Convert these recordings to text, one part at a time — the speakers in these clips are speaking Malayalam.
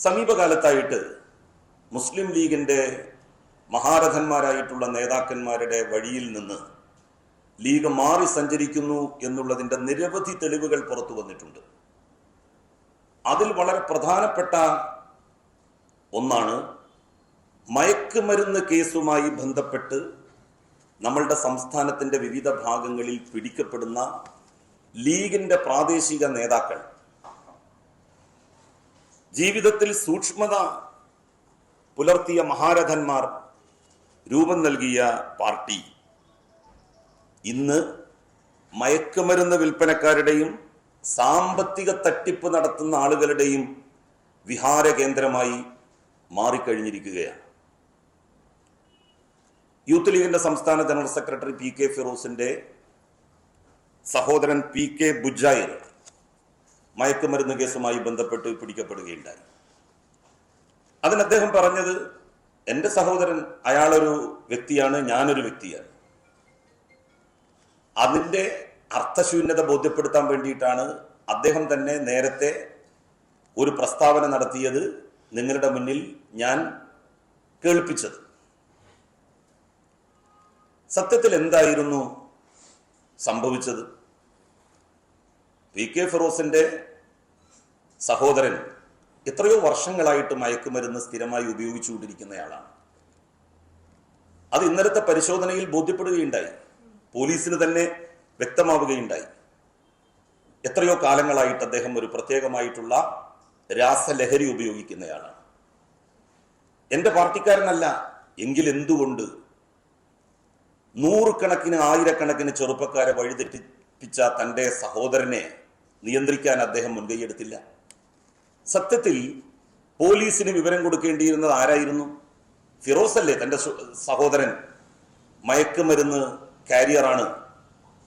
സമീപകാലത്തായിട്ട് മുസ്ലിം ലീഗിന്റെ മഹാരഥന്മാരായിട്ടുള്ള നേതാക്കന്മാരുടെ വഴിയിൽ നിന്ന് ലീഗ് മാറി സഞ്ചരിക്കുന്നു എന്നുള്ളതിന്റെ നിരവധി തെളിവുകൾ പുറത്തു വന്നിട്ടുണ്ട്. അതിൽ വളരെ പ്രധാനപ്പെട്ട ഒന്നാണ് മയക്കുമരുന്ന് കേസുമായി ബന്ധപ്പെട്ട് നമ്മളുടെ സംസ്ഥാനത്തിന്റെ വിവിധ ഭാഗങ്ങളിൽ പിടിക്കപ്പെടുന്ന ലീഗിന്റെ പ്രാദേശിക നേതാക്കൾ ജീവിതത്തിൽ സൂക്ഷ്മത പുലർത്തിയ മഹാരഥന്മാർ രൂപം നൽകിയ പാർട്ടി ഇന്ന് മയക്കുമരുന്ന് വിൽപ്പനക്കാരുടെയും സാമ്പത്തിക തട്ടിപ്പ് നടത്തുന്ന ആളുകളുടെയും വിഹാര കേന്ദ്രമായി മാറിക്കഴിഞ്ഞിരിക്കുകയാണ്. യൂത്ത് ലീഗിന്റെ സംസ്ഥാന ജനറൽ സെക്രട്ടറി പി കെ ഫിറോസിന്റെ സഹോദരൻ പി കെ ബുജായർ മയക്കുമരുന്ന് കേസുമായി ബന്ധപ്പെട്ട് പിടിക്കപ്പെടുകയുണ്ടായി. അതിന് അദ്ദേഹം പറഞ്ഞത്, എൻ്റെ സഹോദരൻ അയാളൊരു വ്യക്തിയാണ്, ഞാനൊരു വ്യക്തിയാണ്. അതിൻ്റെ അർത്ഥശൂന്യത ബോധ്യപ്പെടുത്താൻ വേണ്ടിയിട്ടാണ് അദ്ദേഹം തന്നെ നേരത്തെ ഒരു പ്രസ്താവന നടത്തിയത് നിങ്ങളുടെ മുന്നിൽ ഞാൻ കേൾപ്പിച്ചത്. സത്യത്തിൽ എന്തായിരുന്നു സംഭവിച്ചത്? പി കെ ഫിറോസിന്റെ സഹോദരൻ എത്രയോ വർഷങ്ങളായിട്ട് മയക്കുമരുന്ന് സ്ഥിരമായി ഉപയോഗിച്ചുകൊണ്ടിരിക്കുന്നയാളാണ്. അത് ഇന്നലത്തെ പരിശോധനയിൽ ബോധ്യപ്പെടുകയുണ്ടായി, പോലീസിന് തന്നെ വ്യക്തമാവുകയുണ്ടായി. എത്രയോ കാലങ്ങളായിട്ട് അദ്ദേഹം ഒരു പ്രത്യേകമായിട്ടുള്ള രാസലഹരി ഉപയോഗിക്കുന്നയാളാണ്. എൻ്റെ പാർട്ടിക്കാരനല്ല എങ്കിൽ എന്തുകൊണ്ട് നൂറുകണക്കിന് ആയിരക്കണക്കിന് ചെറുപ്പക്കാരെ വഴിതെറ്റിപ്പിച്ച തൻ്റെ സഹോദരനെ നിയന്ത്രിക്കാൻ അദ്ദേഹം മുൻകൈയെടുത്തില്ല? സത്യത്തിൽ പോലീസിന് വിവരം കൊടുക്കേണ്ടിയിരുന്നത് ആരായിരുന്നു? ഫിറോസ് അല്ലേ? തൻ്റെ സഹോദരൻ മയക്കുമരുന്ന് കാരിയറാണ്,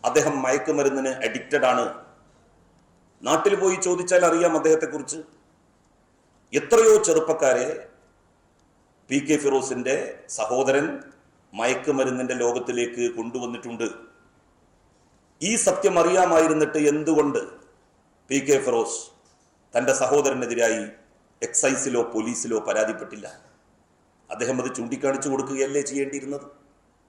അദ്ദേഹം മയക്കുമരുന്നിന് അഡിക്റ്റഡ് ആണ്. നാട്ടിൽ പോയി ചോദിച്ചാൽ അറിയാം അദ്ദേഹത്തെക്കുറിച്ച്. എത്രയോ ചെറുപ്പക്കാരെ പി കെ ഫിറോസിന്റെ സഹോദരൻ മയക്കുമരുന്നിന്റെ ലോകത്തിലേക്ക് കൊണ്ടുവന്നിട്ടുണ്ട്. ഈ സത്യം അറിയാമായിരുന്നിട്ട് എന്തുകൊണ്ട് പി കെ ഫിറോസ് തൻ്റെ സഹോദരനെതിരായി എക്സൈസിലോ പോലീസിലോ പരാതിപ്പെട്ടില്ല? അദ്ദേഹം അത് ചൂണ്ടിക്കാണിച്ചു കൊടുക്കുകയല്ലേ ചെയ്യേണ്ടിയിരുന്നത്?